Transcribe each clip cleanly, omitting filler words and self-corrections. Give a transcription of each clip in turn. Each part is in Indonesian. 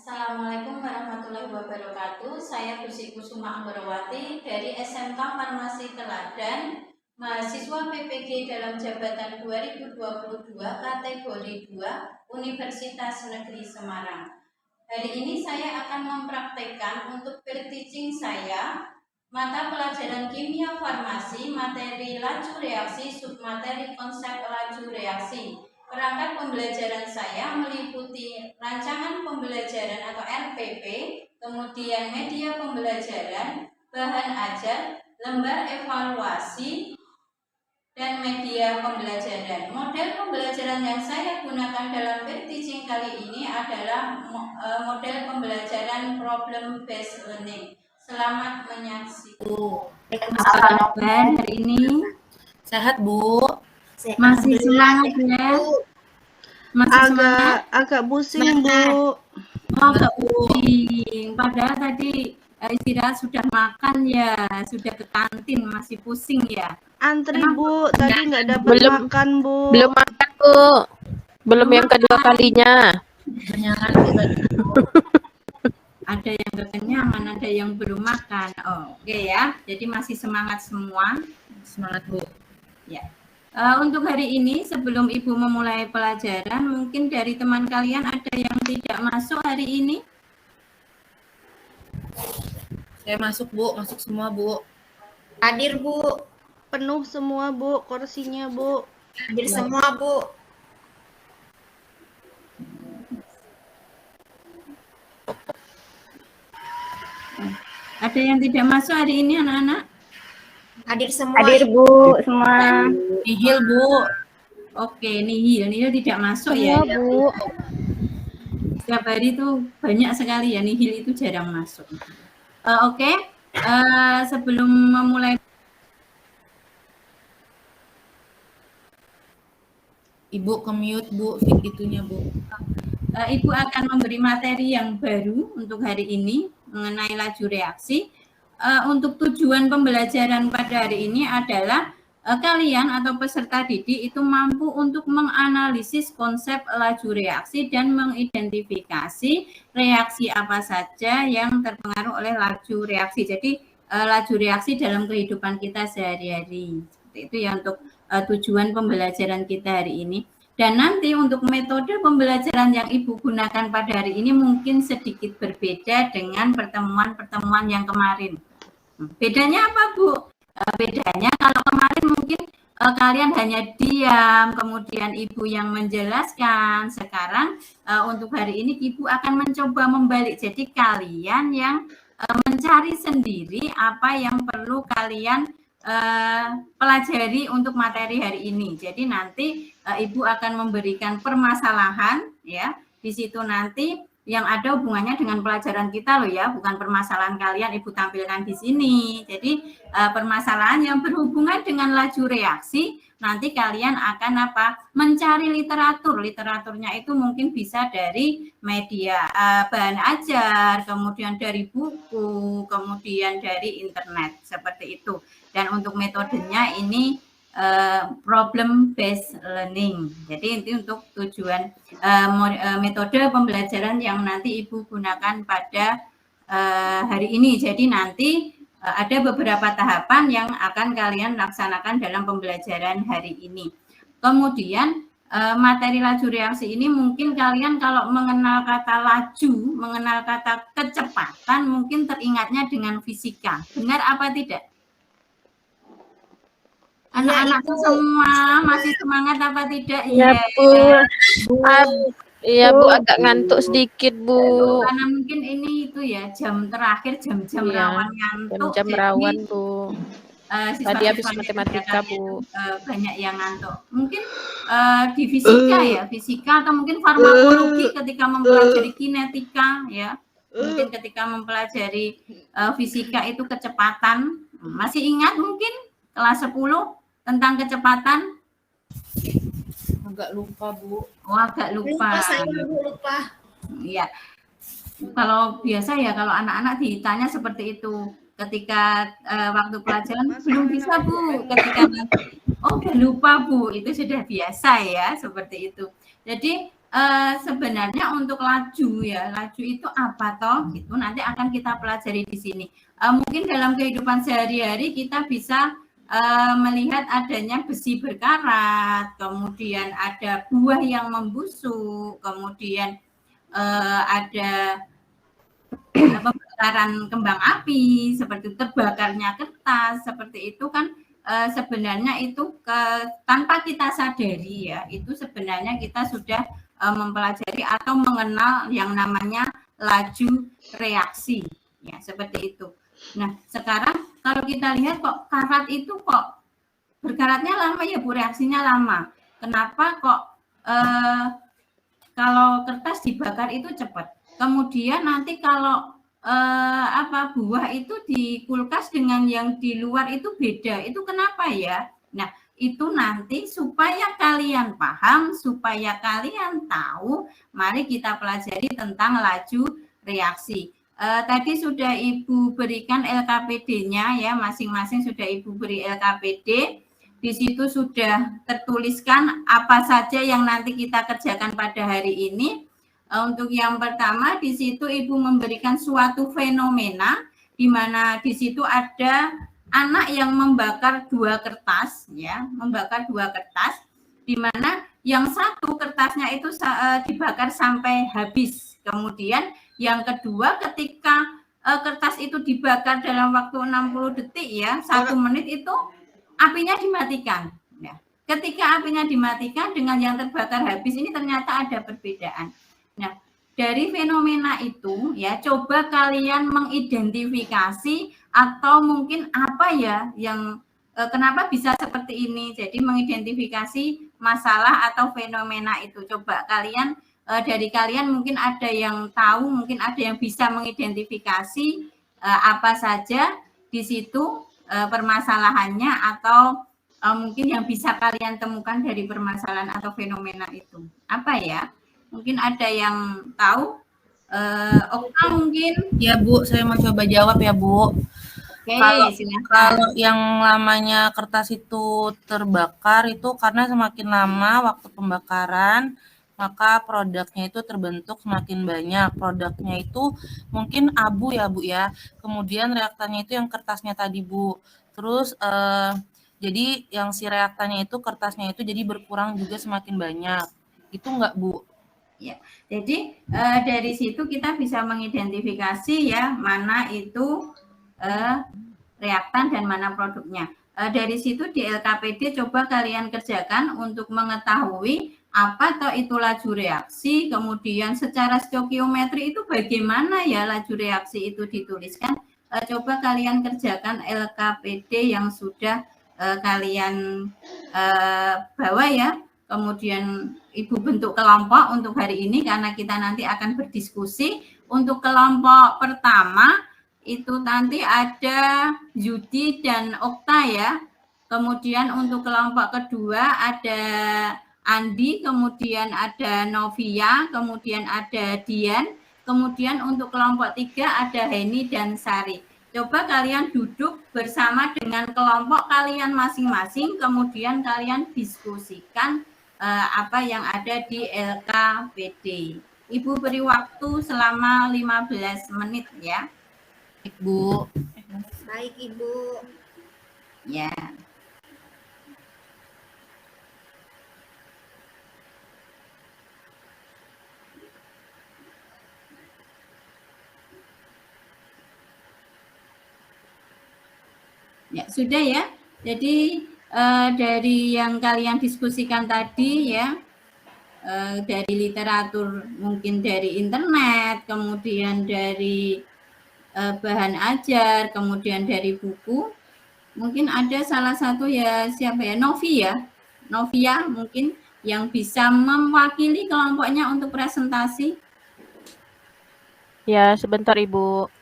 Assalamualaikum warahmatullahi wabarakatuh. Saya Gusi Kusuma Anggorawati dari SMK Farmasi Teladan, mahasiswa PPG dalam jabatan 2022 kategori 2 Universitas Negeri Semarang. Hari ini saya akan mempraktekkan untuk per-teaching saya mata pelajaran kimia farmasi, materi laju reaksi, submateri konsep laju reaksi. Perangkat pembelajaran saya meliputi rancangan pembelajaran atau RPP, kemudian media pembelajaran, bahan ajar, lembar evaluasi, dan media pembelajaran. Model pembelajaran yang saya gunakan dalam per-teaching kali ini adalah model pembelajaran problem based learning. Selamat menyaksikan. Apa kabar hari ini? Sehat, Bu. Masih semangat ya? Masih semangat? Agak pusing, Bu. Agak pusing. Padahal tadi istirahat sudah makan ya, sudah ke kantin, masih pusing ya? Antri, Bu. Tadi nggak dapat makan, Bu. Belum makan, Bu. Belum yang kedua kalinya. Ada yang kekenyangan, ada yang belum makan. Oke ya. Jadi masih semangat semua. Semangat, Bu. Ya. Untuk hari ini sebelum Ibu memulai pelajaran, mungkin dari teman kalian ada yang tidak masuk hari ini? Saya masuk, Bu. Masuk semua, Bu. Hadir, Bu. Penuh semua, Bu. Kursinya, Bu. Hadir semua, Bu. Ada yang tidak masuk hari ini, anak-anak? Hadir semua. Hadir, Bu, semua. Nihil, Bu. Oke, nihil tidak masuk Semua, ya. Bu. Setiap hari itu banyak sekali ya, nihil itu jarang masuk. Oke. Sebelum memulai, Ibu ke-mute, Bu, feed itunya, Bu. Ibu akan memberi materi yang baru untuk hari ini mengenai laju reaksi. Untuk tujuan pembelajaran pada hari ini adalah kalian atau peserta didik itu mampu untuk menganalisis konsep laju reaksi dan mengidentifikasi reaksi apa saja yang terpengaruh oleh laju reaksi. Jadi laju reaksi dalam kehidupan kita sehari-hari. Seperti itu ya untuk tujuan pembelajaran kita hari ini. Dan nanti untuk metode pembelajaran yang Ibu gunakan pada hari ini mungkin sedikit berbeda dengan pertemuan-pertemuan yang kemarin. Bedanya apa, Bu? Bedanya kalau kemarin mungkin kalian hanya diam, kemudian Ibu yang menjelaskan. Sekarang untuk hari ini Ibu akan mencoba membalik. Jadi kalian yang mencari sendiri apa yang perlu kalian pelajari untuk materi hari ini. Jadi nanti Ibu akan memberikan permasalahan ya. Di situ nanti yang ada hubungannya dengan pelajaran kita loh ya, bukan permasalahan kalian Ibu tampilkan di sini. Jadi permasalahan yang berhubungan dengan laju reaksi, nanti kalian akan mencari literatur. Literaturnya itu mungkin bisa dari media bahan ajar, kemudian dari buku, kemudian dari internet, seperti itu. Dan untuk metodenya ini problem based learning. Jadi itu untuk tujuan metode pembelajaran yang nanti Ibu gunakan pada hari ini. Jadi nanti ada beberapa tahapan yang akan kalian laksanakan dalam pembelajaran hari ini. Kemudian materi laju reaksi ini mungkin kalian kalau mengenal kata laju, mengenal kata kecepatan, mungkin teringatnya dengan fisika. Benar apa tidak? Anak-anakku semua masih semangat apa tidak? Iya, Bu. Iya, Bu, agak ngantuk sedikit, Bu. Karena mungkin ini itu ya jam terakhir, jam-jam rawan ngantuk. Jam rawan, Bu. Tadi habis matematika, Bu. Banyak yang ngantuk. Mungkin di fisika ya, fisika atau mungkin farmakologi ketika mempelajari kinetika ya. Mungkin ketika mempelajari fisika itu kecepatan. Masih ingat mungkin kelas 10 tentang kecepatan? Agak lupa, Bu. Agak lupa. Saya lupa. Iya. Kalau biasa ya, kalau anak-anak ditanya seperti itu. Ketika waktu pelajaran belum bisa, Bu. Ketika udah lupa, Bu. Itu sudah biasa ya, seperti itu. Jadi sebenarnya untuk laju ya, laju itu apa toh? Gitu nanti akan kita pelajari di sini. Mungkin dalam kehidupan sehari-hari kita bisa melihat adanya besi berkarat, kemudian ada buah yang membusuk, kemudian ada pembakaran kembang api, seperti terbakarnya kertas, seperti itu kan sebenarnya itu tanpa kita sadari ya, itu sebenarnya kita sudah mempelajari atau mengenal yang namanya laju reaksi ya, seperti itu. Nah, sekarang kalau kita lihat kok karat itu kok berkaratnya lama ya Bu, reaksinya lama. Kenapa kok kalau kertas dibakar itu cepat. Kemudian nanti kalau buah itu di kulkas dengan yang di luar itu beda. Itu kenapa ya? Nah, itu nanti supaya kalian paham, supaya kalian tahu, mari kita pelajari tentang laju reaksi. Tadi sudah Ibu berikan LKPD-nya ya, masing-masing sudah Ibu beri LKPD. Di situ sudah tertuliskan apa saja yang nanti kita kerjakan pada hari ini. Untuk yang pertama di situ Ibu memberikan suatu fenomena di mana di situ ada anak yang membakar 2 kertas ya, membakar 2 kertas di mana yang satu kertasnya itu dibakar sampai habis. Kemudian yang kedua ketika kertas itu dibakar dalam waktu 60 detik ya, 1 menit itu apinya dimatikan. Ya. Ketika apinya dimatikan dengan yang terbakar habis ini ternyata ada perbedaan. Nah, dari fenomena itu ya coba kalian mengidentifikasi atau mungkin apa ya yang kenapa bisa seperti ini. Jadi mengidentifikasi masalah atau fenomena itu. Coba kalian dari kalian mungkin ada yang tahu, mungkin ada yang bisa mengidentifikasi apa saja di situ permasalahannya atau mungkin yang bisa kalian temukan dari permasalahan atau fenomena itu. Apa ya? Mungkin ada yang tahu? Okta mungkin? Ya Bu, saya mau coba jawab ya Bu. Oke, silakan. Kalau yang lamanya kertas itu terbakar itu karena semakin lama waktu pembakaran, maka produknya itu terbentuk semakin banyak. Produknya itu mungkin abu ya Bu ya. Kemudian reaktannya itu yang kertasnya tadi Bu. Terus jadi yang si reaktannya itu kertasnya itu jadi berkurang juga semakin banyak. Itu enggak Bu? Ya, jadi dari situ kita bisa mengidentifikasi ya mana itu reaktan dan mana produknya. Dari situ di LKPD coba kalian kerjakan untuk mengetahui apa toh itu laju reaksi, kemudian secara stoikiometri itu bagaimana ya laju reaksi itu dituliskan. Coba kalian kerjakan LKPD yang sudah kalian bawa ya. Kemudian Ibu bentuk kelompok untuk hari ini karena kita nanti akan berdiskusi. Untuk kelompok pertama itu nanti ada Yudi dan Okta ya. Kemudian untuk kelompok kedua ada Andi, kemudian ada Novia, kemudian ada Dian. Kemudian untuk kelompok 3 ada Heni dan Sari. Coba kalian duduk bersama dengan kelompok kalian masing-masing, kemudian kalian diskusikan apa yang ada di LKPD. Ibu beri waktu selama 15 menit ya. Ibu. Baik Ibu. Ya. Ya, sudah ya. Jadi dari yang kalian diskusikan tadi ya, dari literatur mungkin dari internet, kemudian dari bahan ajar, kemudian dari buku, mungkin ada salah satu ya siapa ya, Novia mungkin yang bisa mewakili kelompoknya untuk presentasi. Ya, sebentar Ibu.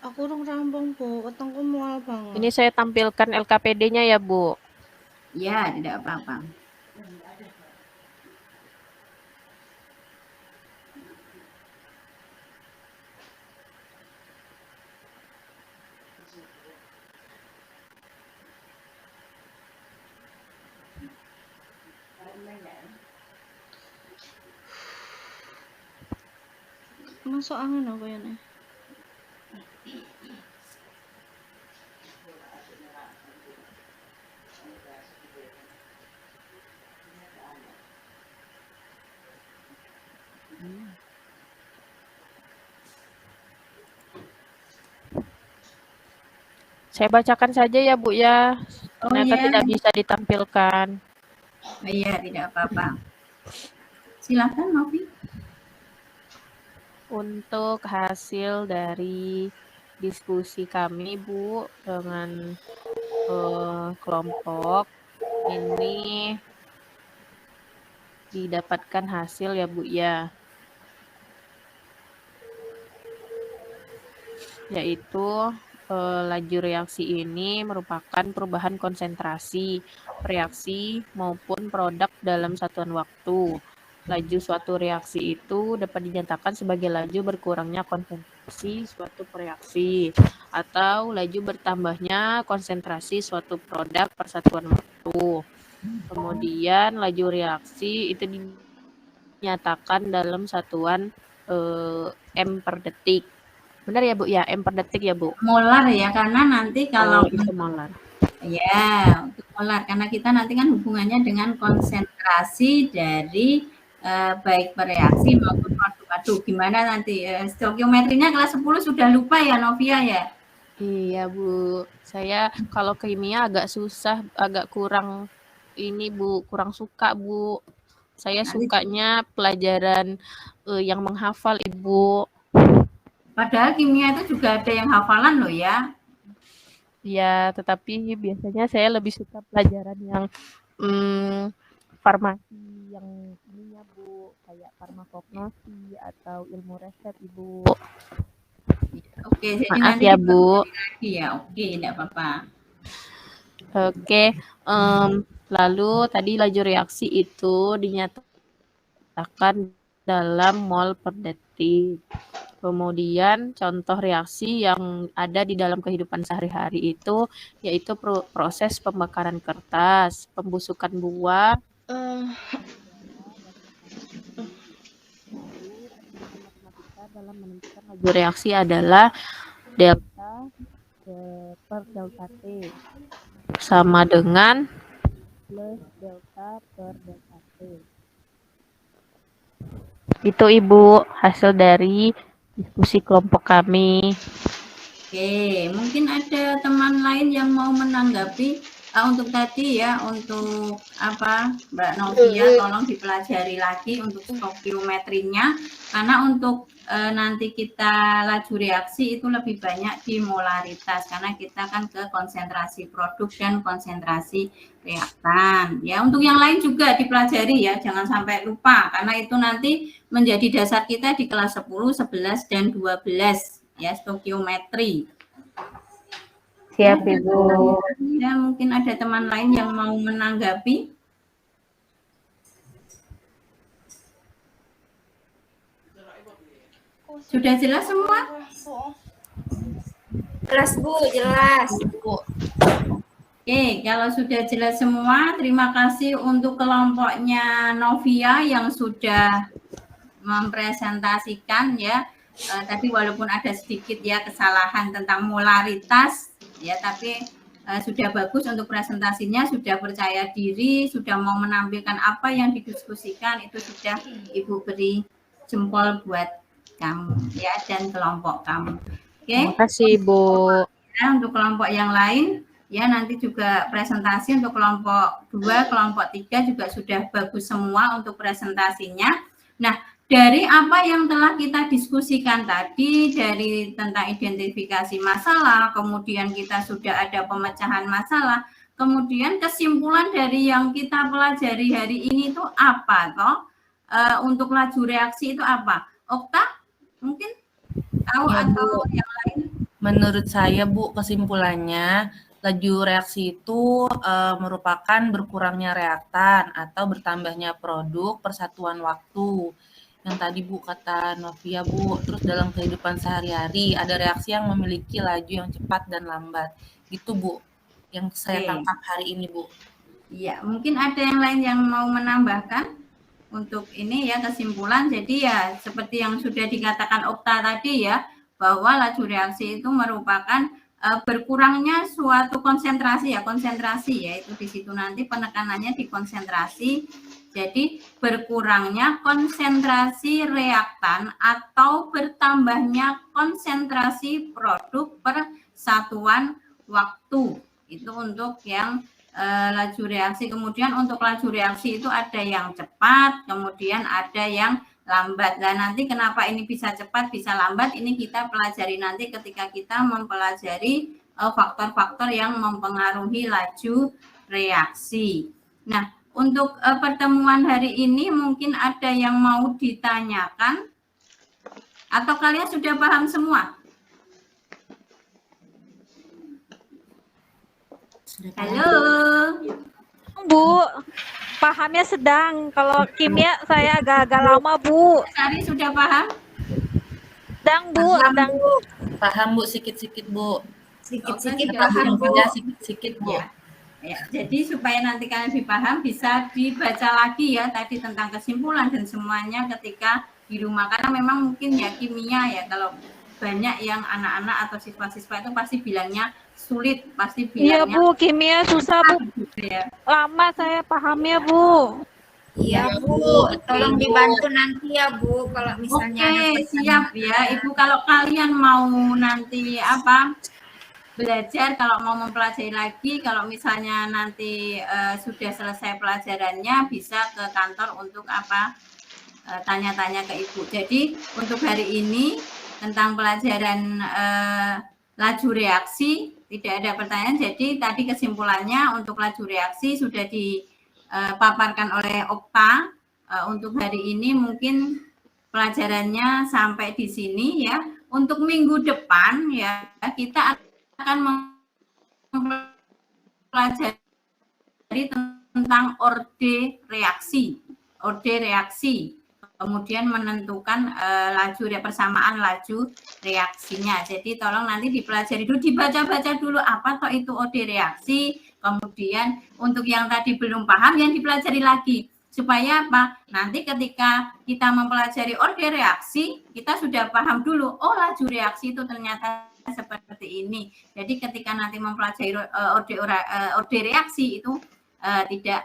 Aku urung rampung, Bu. Wetengku mual banget. Ini saya tampilkan LKPD-nya ya, Bu. Ya, tidak apa-apa. Masuk angin apa ya nih? Saya bacakan saja ya Bu ya. Oh Ternyata ya, tidak bisa ditampilkan. iya tidak apa-apa. Silakan Novi. Untuk hasil dari diskusi kami Bu dengan kelompok ini didapatkan hasil ya Bu ya. Yaitu laju reaksi ini merupakan perubahan konsentrasi, reaksi maupun produk dalam satuan waktu. Laju suatu reaksi itu dapat dinyatakan sebagai laju berkurangnya konsentrasi suatu reaksi atau laju bertambahnya konsentrasi suatu produk per satuan waktu. Kemudian laju reaksi itu dinyatakan dalam satuan M per detik. Benar ya Bu ya, M per detik ya Bu? Molar ya, karena nanti kalau itu molar. ya untuk molar, karena kita nanti kan hubungannya dengan konsentrasi dari baik bereaksi maupun produk. Aduh, gimana nanti stoikiometrinya kelas 10 sudah lupa ya Novia ya? Iya Bu, saya kalau kimia agak susah, agak kurang ini Bu, kurang suka Bu. Saya sukanya pelajaran yang menghafal Ibu. Padahal kimia itu juga ada yang hafalan loh ya. Ya, tetapi biasanya saya lebih suka pelajaran yang farmasi yang ininya Bu, kayak farmakognosi atau ilmu resep Ibu. Oke, jadi Maaf nanti ya Bu. lagi ya. Oke, tidak apa-apa. Oke, lalu tadi laju reaksi itu dinyatakan dalam mol per detik. Kemudian contoh reaksi yang ada di dalam kehidupan sehari-hari itu yaitu proses pembakaran kertas, pembusukan buah, dalam menentukan laju reaksi adalah delta per delta T sama dengan plus delta per delta T. Itu Ibu hasil dari diskusi kelompok kami. Oke, mungkin ada teman lain yang mau menanggapi untuk tadi ya, untuk apa Mbak Novia, tolong dipelajari lagi untuk stoikiometrinya, karena untuk nanti kita laju reaksi itu lebih banyak di molaritas, karena kita kan ke konsentrasi produk dan konsentrasi reaktan. Ya, untuk yang lain juga dipelajari ya, jangan sampai lupa, karena itu nanti menjadi dasar kita di kelas 10, 11, dan 12 ya, stoikiometri. Siap Ibu. Ya, mungkin ada teman lain yang mau menanggapi. Sudah jelas semua? Jelas Bu, jelas. Oke, kalau sudah jelas semua, terima kasih untuk kelompoknya Novia yang sudah mempresentasikan ya. Tapi walaupun ada sedikit ya kesalahan tentang molaritas ya, tapi sudah bagus untuk presentasinya, sudah percaya diri, sudah mau menampilkan apa yang didiskusikan, itu sudah Ibu beri jempol buat kamu ya dan kelompok kamu. Oke. Terima kasih Ibu. Nah, untuk kelompok yang lain ya nanti juga presentasi untuk kelompok 2, kelompok 3 juga sudah bagus semua untuk presentasinya. Nah, dari apa yang telah kita diskusikan tadi, dari tentang identifikasi masalah, kemudian kita sudah ada pemecahan masalah, kemudian kesimpulan dari yang kita pelajari hari ini itu apa toh? Untuk laju reaksi itu apa? Okta mungkin tahu Ya, atau Bu. yang lain? Menurut saya Bu, kesimpulannya laju reaksi itu merupakan berkurangnya reaktan atau bertambahnya produk persatuan waktu. Yang tadi Bu kata Novia Bu, terus dalam kehidupan sehari-hari ada reaksi yang memiliki laju yang cepat dan lambat. Gitu Bu, yang saya tangkap hari ini Bu. Ya, mungkin ada yang lain yang mau menambahkan untuk ini ya kesimpulan. Jadi ya seperti yang sudah dikatakan Okta tadi ya, bahwa laju reaksi itu merupakan berkurangnya suatu konsentrasi ya, yaitu di situ nanti penekanannya di konsentrasi. Jadi berkurangnya konsentrasi reaktan atau bertambahnya konsentrasi produk per satuan waktu. Itu untuk yang laju reaksi. Kemudian untuk laju reaksi itu ada yang cepat, kemudian ada yang lambat. Dan nanti kenapa ini bisa cepat, bisa lambat, ini kita pelajari nanti ketika kita mempelajari faktor-faktor yang mempengaruhi laju reaksi. Nah, untuk pertemuan hari ini mungkin ada yang mau ditanyakan atau kalian sudah paham semua? Halo. Bu, pahamnya sedang. Kalau kimia saya agak-agak lama, Bu. Sari sudah paham? Sedang, Bu. Sedang. Paham, Bu, sikit-sikit, Bu. Sedikit-sedikit Oke, paham, Bu. Sikit-sikit, Bu. Ya, jadi supaya nanti kalian lebih paham, bisa dibaca lagi ya tadi tentang kesimpulan dan semuanya ketika di rumah. Karena memang mungkin ya kimia ya, kalau banyak yang anak-anak atau siswa-siswa itu pasti bilangnya sulit, pasti Iya, bilangnya Bu. Kimia susah, Bu. ya. Lama saya pahamnya, Bu. Iya, Bu. Tolong dibantu nanti ya, Bu. Kalau misalnya ada Oke, siap ya Ibu. Kalau kalian mau nanti belajar, kalau mau mempelajari lagi, kalau misalnya nanti sudah selesai pelajarannya, bisa ke kantor untuk tanya-tanya ke Ibu. Jadi untuk hari ini tentang pelajaran laju reaksi tidak ada pertanyaan. Jadi tadi kesimpulannya untuk laju reaksi sudah dipaparkan oleh Okta. Untuk hari ini mungkin pelajarannya sampai di sini ya. Untuk minggu depan ya kita akan mempelajari tentang orde reaksi, kemudian menentukan persamaan laju reaksinya. Jadi tolong nanti dipelajari dulu, dibaca-baca dulu apa toh itu orde reaksi, kemudian untuk yang tadi belum paham yang dipelajari lagi. Supaya apa? Nanti ketika kita mempelajari orde reaksi, kita sudah paham dulu, oh laju reaksi itu ternyata seperti ini. Jadi ketika nanti mempelajari orde reaksi itu tidak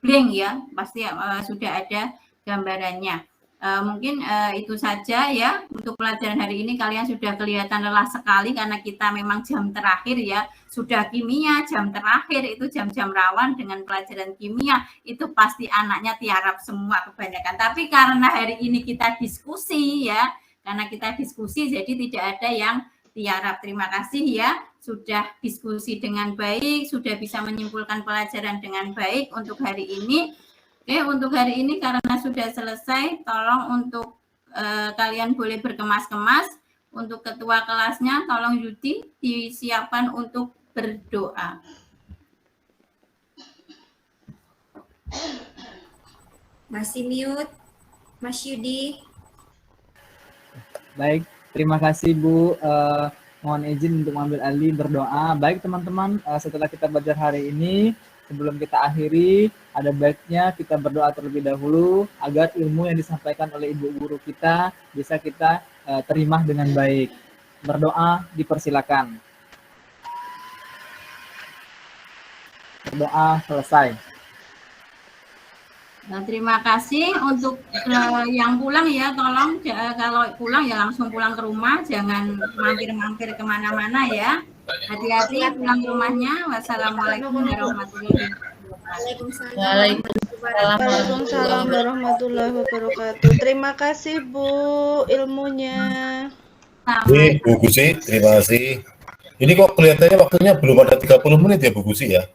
blank ya, pasti sudah ada gambarannya. Mungkin itu saja ya untuk pelajaran hari ini. Kalian sudah kelihatan lelah sekali karena kita memang jam terakhir ya, sudah kimia jam terakhir, itu jam-jam rawan dengan pelajaran kimia, itu pasti anaknya tiarap semua kebanyakan. Tapi karena hari ini kita diskusi ya, jadi tidak ada yang tiarap. Terima kasih ya sudah diskusi dengan baik, sudah bisa menyimpulkan pelajaran dengan baik untuk hari ini. Oke, untuk hari ini karena sudah selesai, tolong untuk kalian boleh berkemas-kemas. Untuk ketua kelasnya, tolong Yudi disiapkan untuk berdoa. Masih mute, Mas Yudi. Baik, terima kasih Bu. Mohon izin untuk mengambil alih berdoa. Baik teman-teman, setelah kita belajar hari ini, sebelum kita akhiri, ada baiknya kita berdoa terlebih dahulu agar ilmu yang disampaikan oleh ibu guru kita bisa kita terima dengan baik. Berdoa dipersilakan. Berdoa selesai. Nah, terima kasih untuk yang pulang ya, tolong kalau pulang ya langsung pulang ke rumah, jangan mampir-mampir kemana-mana ya. Hati-hati pulang rumahnya. Wassalamualaikum warahmatullahi wabarakatuh. Waalaikumsalam warahmatullahi wabarakatuh. Terima kasih Bu ilmunya. Bu Gusi, terima kasih. Ini kok kelihatannya waktunya belum ada 30 menit ya Bu Gusi ya?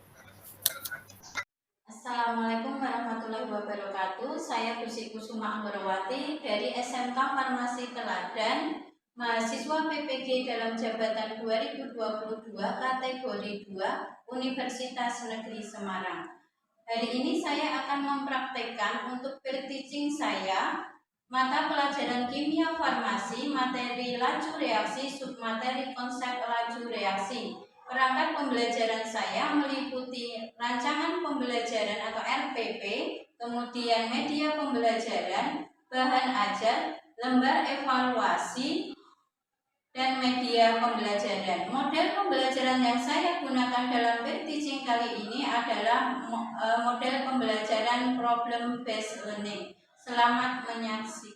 Assalamualaikum warahmatullahi wabarakatuh. Saya Gusi Kusuma Anggorawati dari SMK Farmasi Teladan, mahasiswa PPG dalam jabatan 2022 kategori 2 Universitas Negeri Semarang. Hari ini saya akan mempraktekkan untuk per-teaching saya mata pelajaran kimia farmasi, materi laju reaksi, submateri konsep laju reaksi. Perangkat pembelajaran saya meliputi rancangan pembelajaran atau RPP, kemudian media pembelajaran, bahan ajar, lembar evaluasi, dan media pembelajaran. Model pembelajaran yang saya gunakan dalam peer teaching kali ini adalah model pembelajaran problem based learning. Selamat menyaksikan.